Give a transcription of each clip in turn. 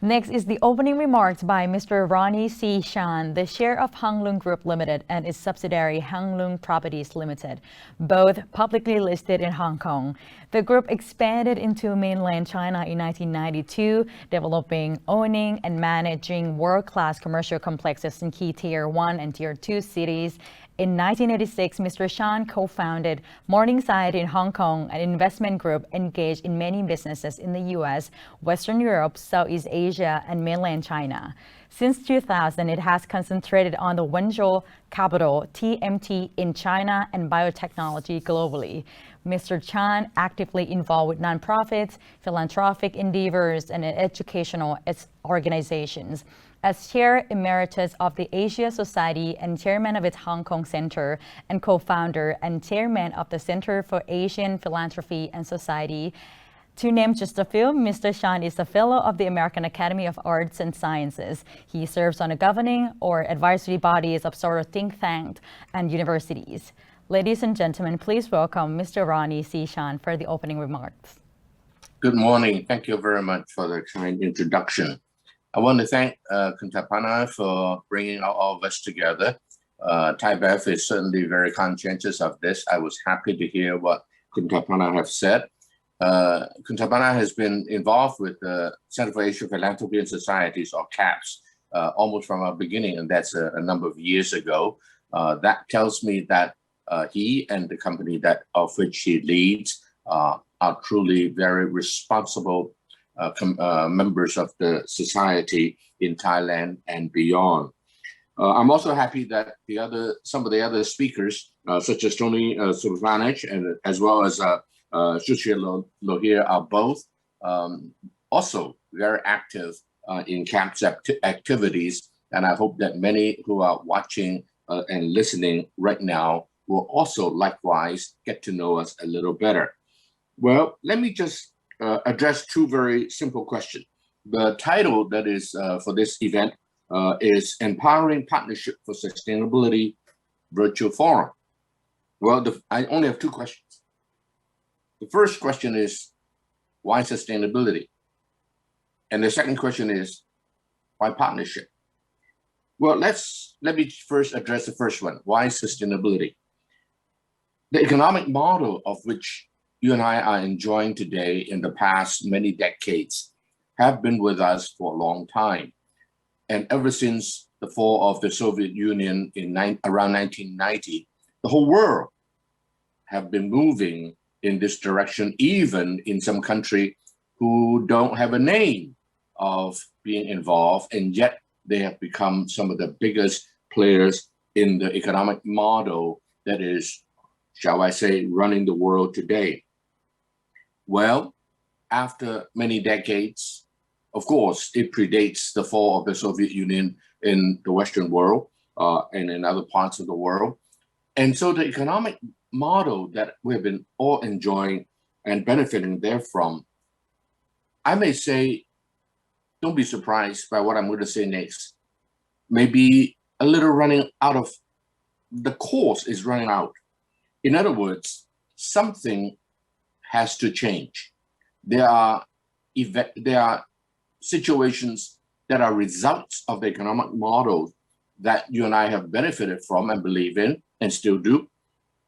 Next is the opening remarks by Mr. Ronnie C. the chair of Hang Lung Group Limited and its subsidiary Hang Lung Properties Limited, both publicly listed in Hong Kong. The group expanded into mainland China in 1992, developing, owning, and managing world-class commercial complexes in key Tier 1 and Tier 2 cities. In 1986, Mr. Shan co-founded Morningside in Hong Kong, an investment group engaged in many businesses in the U.S., Western Europe, Southeast Asia, and mainland China. Since 2000, it has concentrated on the Wenzhou capital, TMT, in China and biotechnology globally. Mr. Chan actively involved with nonprofits, philanthropic endeavors, and educational organizations. As Chair Emeritus of the Asia Society and Chairman of its Hong Kong Center and co-founder and Chairman of the Center for Asian Philanthropy and Society, to name just a few, Mr. Shan is a fellow of the American Academy of Arts and Sciences. He serves on the governing or advisory bodies of several think tanks and universities. Ladies and gentlemen, please welcome Mr. Ronnie C. Shan for the opening remarks. Good morning. Thank you very much for the kind introduction. I want to thank Kuntapana for bringing all of us together. Thai Bev is certainly very conscientious of this. I was happy to hear what Kuntapana have said. Kuntapana has been involved with the Center for Asian Philanthropy and Societies, or CAPS, almost from our beginning, and that's a number of years ago. That tells me that he and the company of which he leads are truly very responsible members of the society in Thailand and beyond. I'm also happy that some of the other speakers, such as Tony Sulvanich and as well as Shushir Lohir, are both also very active in CAMPS activities. And I hope that many who are watching and listening right now will also likewise get to know us a little better. Well, let me just address two very simple questions. The title that is for this event is Empowering Partnership for Sustainability Virtual Forum. Well, I only have two questions. The first question is, why sustainability? And the second question is, why partnership? Well, let me first address the first one, why sustainability? The economic model of which you and I are enjoying today in the past many decades have been with us for a long time. And ever since the fall of the Soviet Union around 1990, the whole world have been moving in this direction, even in some country who don't have a name of being involved, and yet they have become some of the biggest players in the economic model that is, shall I say, running the world today. Well, after many decades, of course, it predates the fall of the Soviet Union in the Western world and in other parts of the world. And so the economic model that we've been all enjoying and benefiting therefrom, I may say, don't be surprised by what I'm going to say next. Maybe a little running out of, the course is running out. In other words, something has to change. There are situations that are results of the economic model that you and I have benefited from and believe in and still do,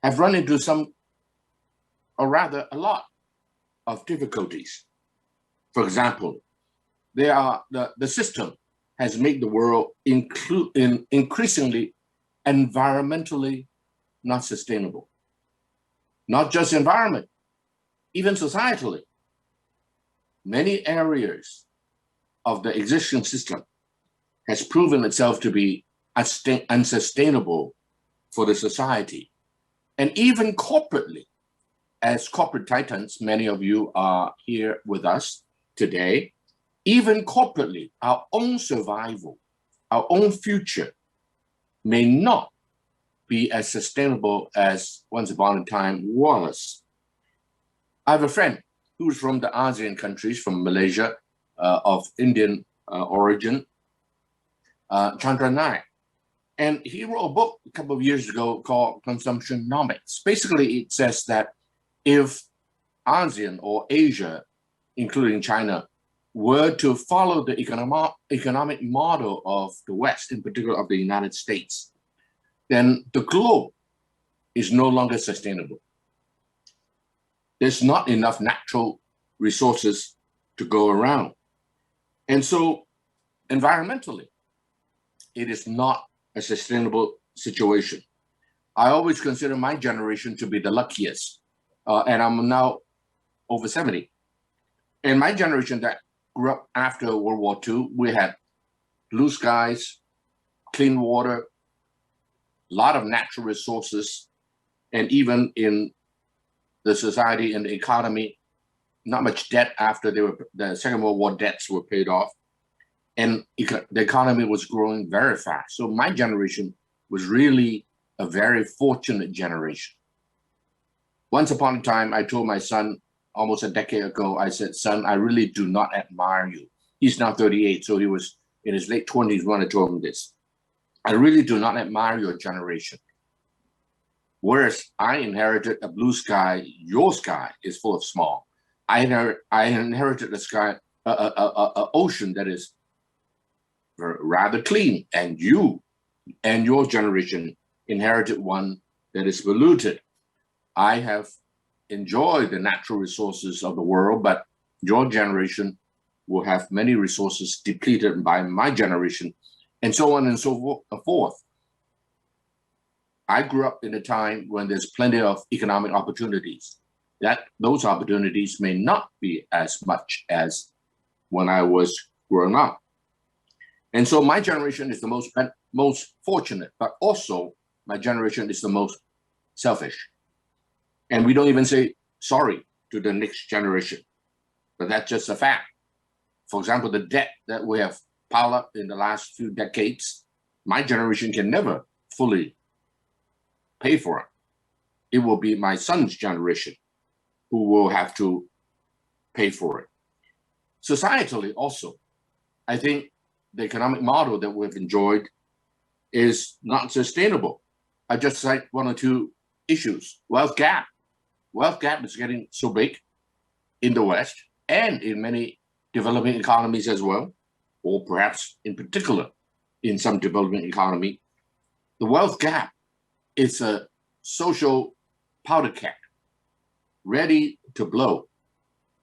have run into some, or rather a lot of difficulties. For example, the system has made the world increasingly environmentally not sustainable. Not just environment, even societally. Many areas of the existing system has proven itself to be unsustainable for the society. And even corporately, as corporate titans, many of you are here with us today, even corporately, our own survival, our own future may not be as sustainable as once upon a time was. I have a friend who's from the ASEAN countries, from Malaysia, of Indian origin, Chandra Naik. And he wrote a book a couple of years ago called Consumptionomics. Basically, it says that if ASEAN or Asia, including China, were to follow the economic model of the West, in particular of the United States, then the globe is no longer sustainable. There's not enough natural resources to go around. And so environmentally, it is not a sustainable situation. I always consider my generation to be the luckiest, and I'm now over 70. And my generation that grew up after World War II, we had blue skies, clean water, a lot of natural resources, and even in the society and the economy, not much debt after the Second World War debts were paid off. And the economy was growing very fast. So my generation was really a very fortunate generation. Once upon a time, I told my son almost a decade ago, I said, son, I really do not admire you. He's now 38, so he was in his late 20s when I told him this. I really do not admire your generation. Whereas I inherited a blue sky, your sky is full of smog. I inherited a sky, an ocean that is rather clean, and you and your generation inherited one that is polluted. I have enjoyed the natural resources of the world, but your generation will have many resources depleted by my generation, and so on and so forth. I grew up in a time when there's plenty of economic opportunities. Those opportunities may not be as much as when I was growing up. And so my generation is the most fortunate, but also my generation is the most selfish. And we don't even say sorry to the next generation, but that's just a fact. For example, the debt that we have piled up in the last few decades, my generation can never fully pay for it. It will be my son's generation who will have to pay for it. Societally also, I think the economic model that we've enjoyed is not sustainable. I just cite one or two issues. Wealth gap. Wealth gap is getting so big in the West and in many developing economies as well, or perhaps in particular in some developing economy. The wealth gap is a social powder keg ready to blow.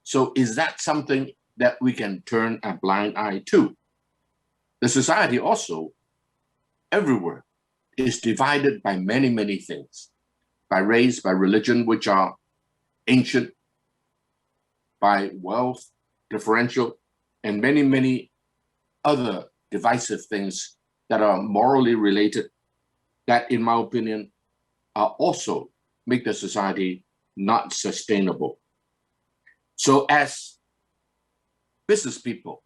So is that something that we can turn a blind eye to? The society also, everywhere, is divided by many, many things, by race, by religion, which are ancient, by wealth differential, and many, many other divisive things that are morally related that, in my opinion, are also make the society not sustainable. So as business people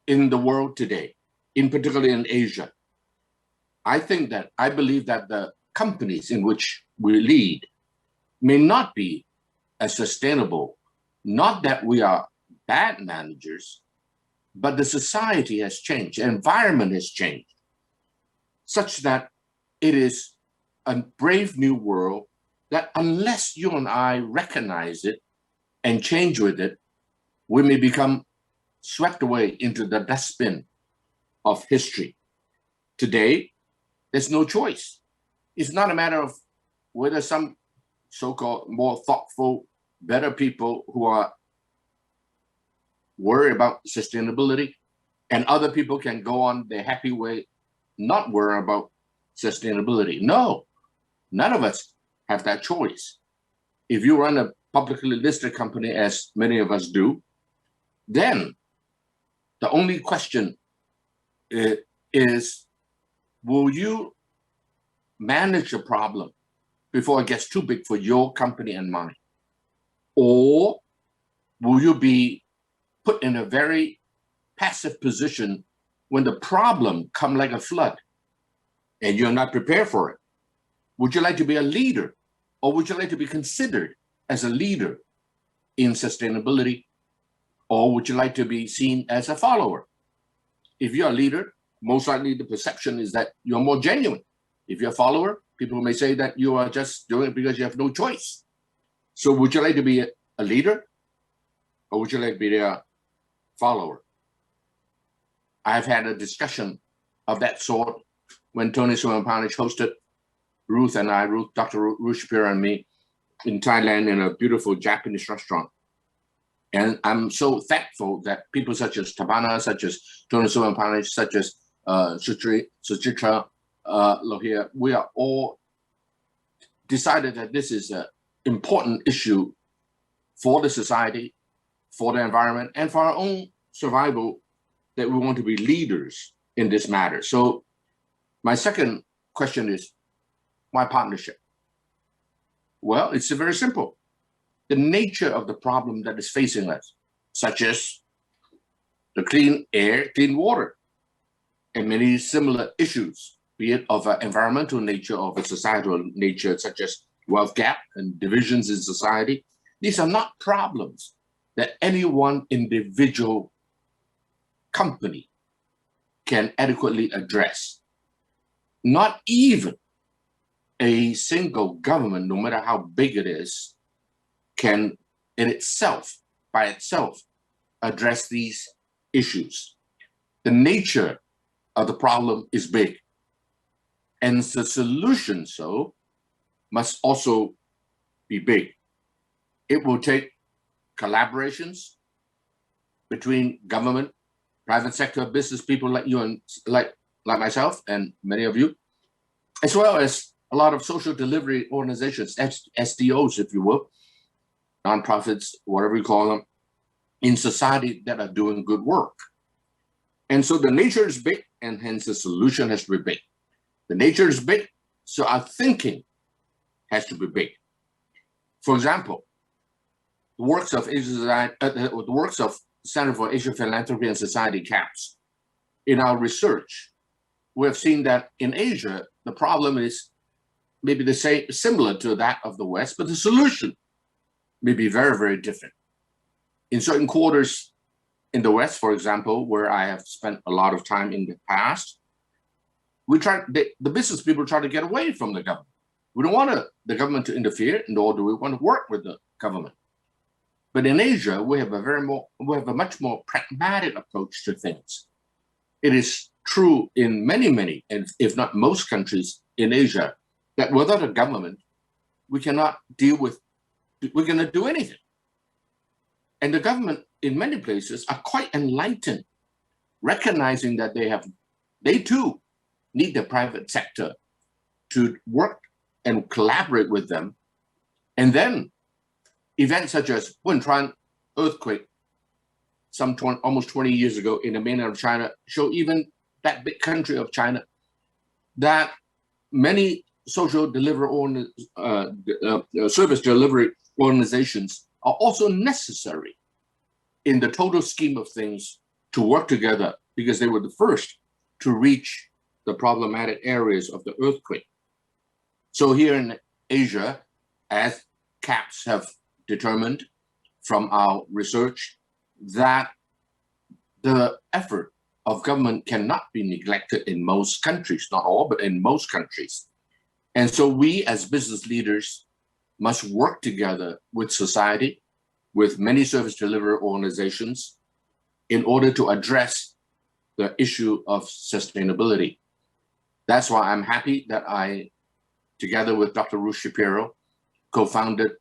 in the world today, in particular in Asia, I believe that the companies in which we lead may not be as sustainable, not that we are bad managers, but the society has changed, the environment has changed, such that it is a brave new world that unless you and I recognize it and change with it, we may become swept away into the dustbin of history. Today, there's no choice. It's not a matter of whether some so-called more thoughtful, better people who are worried about sustainability, and other people can go on their happy way, not worry about sustainability. No, none of us have that choice. If you run a publicly listed company, as many of us do, then the only question is, will you manage a problem before it gets too big for your company and mine? Or will you be put in a very passive position when the problem comes like a flood and you're not prepared for it? Would you like to be a leader, or would you like to be considered as a leader in sustainability? Or would you like to be seen as a follower? If you're a leader, most likely the perception is that you're more genuine. If you're a follower, people may say that you are just doing it because you have no choice. So would you like to be a leader or would you like to be their follower? I've had a discussion of that sort when Tony Sumapanich hosted Ruth and I, Dr. Ruth Shapiro and me, in Thailand in a beautiful Japanese restaurant. And I'm so thankful that people such as Tapana, such as Tony Sumapanich, such as Suchitra Lohia, we are all decided that this is an important issue for the society, for the environment, and for our own survival, that we want to be leaders in this matter. So my second question is, why partnership? Well, it's very simple. The nature of the problem that is facing us, such as the clean air, clean water, and many similar issues, be it of an environmental nature or of a societal nature, such as wealth gap and divisions in society. These are not problems that any one individual company can adequately address. Not even a single government, no matter how big it is, can by itself, address these issues. The nature of the problem is big, and the solution must also be big. It will take collaborations between government, private sector, business people like you and like myself and many of you, as well as a lot of social delivery organizations, SDOs, if you will, nonprofits, whatever you call them, in society that are doing good work. And so the nature is big, and hence the solution has to be big. The nature is big, so our thinking has to be big. For example, the works of Center for Asian Philanthropy and Society, CAPS. In our research, we have seen that in Asia, the problem is maybe the same, similar to that of the West, but the solution may be very, very different. In certain quarters in the West, for example, where I have spent a lot of time in the past, the business people try to get away from the government. We don't want the government to interfere, nor do we want to work with the government. But in Asia, we have a much more pragmatic approach to things. It is true in many, and if not most countries in Asia, that without a government, we cannot we're going to do anything. And the government in many places are quite enlightened, recognizing that they too need the private sector to work and collaborate with them. And then events such as Wenchuan earthquake, almost 20 years ago in the mainland of China, show even that big country of China that many social delivery service delivery organizations are also necessary in the total scheme of things to work together, because they were the first to reach the problematic areas of the earthquake. So here in Asia, as CAPS have determined from our research, that the effort of government cannot be neglected in most countries, not all, but in most countries. And so we as business leaders must work together with society, with many service delivery organizations, in order to address the issue of sustainability. That's why I'm happy that I, together with Dr. Ruth Shapiro, co-founded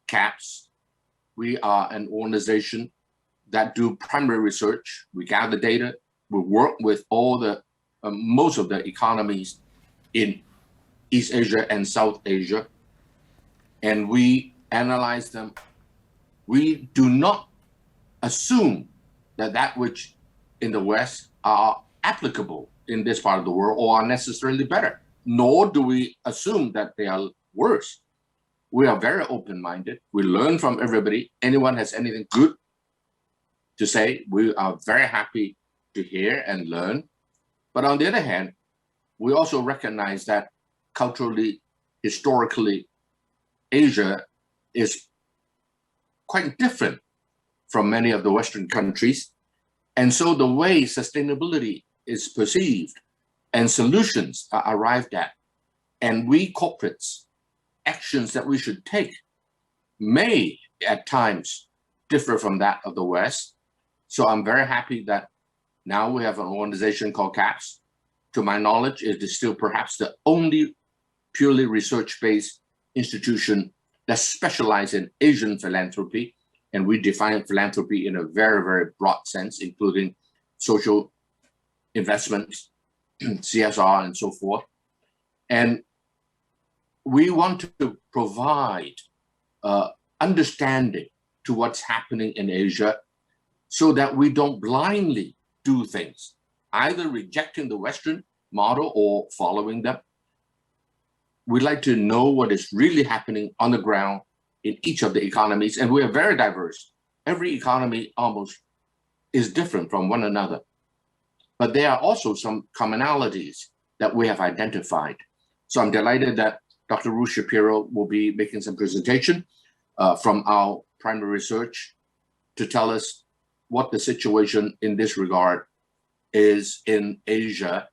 CAPS. We are an organization that do primary research. We gather data. We work with all the most of the economies in East Asia and South Asia, and we analyze them. We do not assume that which in the West are applicable in this part of the world or are necessarily better, nor do we assume that they are worse. We are very open-minded. We learn from everybody. Anyone has anything good to say, we are very happy to hear and learn. But on the other hand, we also recognize that culturally, historically, Asia is quite different from many of the Western countries. And so the way sustainability is perceived and solutions are arrived at, and we corporates, actions that we should take may at times differ from that of the West. So I'm very happy that now we have an organization called CAPS. To my knowledge, it is still perhaps the only purely research-based institution that specializes in Asian philanthropy. And we define philanthropy in a very, very broad sense, including social investments, CSR, and so forth. And we want to provide understanding to what's happening in Asia so that we don't blindly do things, either rejecting the Western model or following them. We'd like to know what is really happening on the ground in each of the economies, and we are very diverse. Every economy almost is different from one another. But there are also some commonalities that we have identified. So I'm delighted that Dr. Ruth Shapiro will be making some presentation from our primary research to tell us what the situation in this regard is in Asia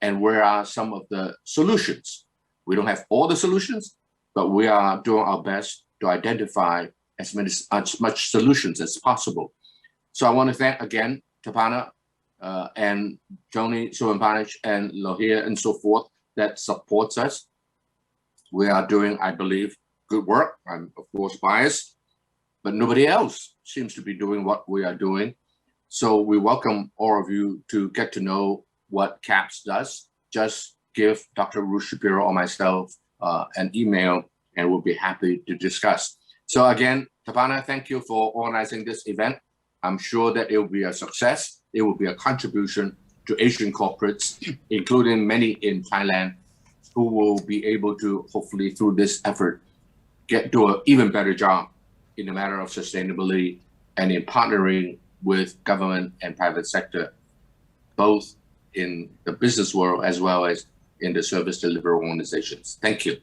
and where are some of the solutions. We don't have all the solutions, but we are doing our best to identify as much solutions as possible. So I want to thank again Tapana and Tony Suampanich and Lohia and so forth that supports us. We are doing, I believe, good work. I'm of course biased, but nobody else seems to be doing what we are doing. So we welcome all of you to get to know what CAPS does. Just give Dr. Ruth Shapiro or myself an email and we'll be happy to discuss. So again, Tapana, thank you for organizing this event. I'm sure that it will be a success. It will be a contribution to Asian corporates, including many in Thailand, who will be able to, hopefully through this effort, do an even better job in the matter of sustainability and in partnering with government and private sector, both in the business world as well as in the service delivery organizations. Thank you.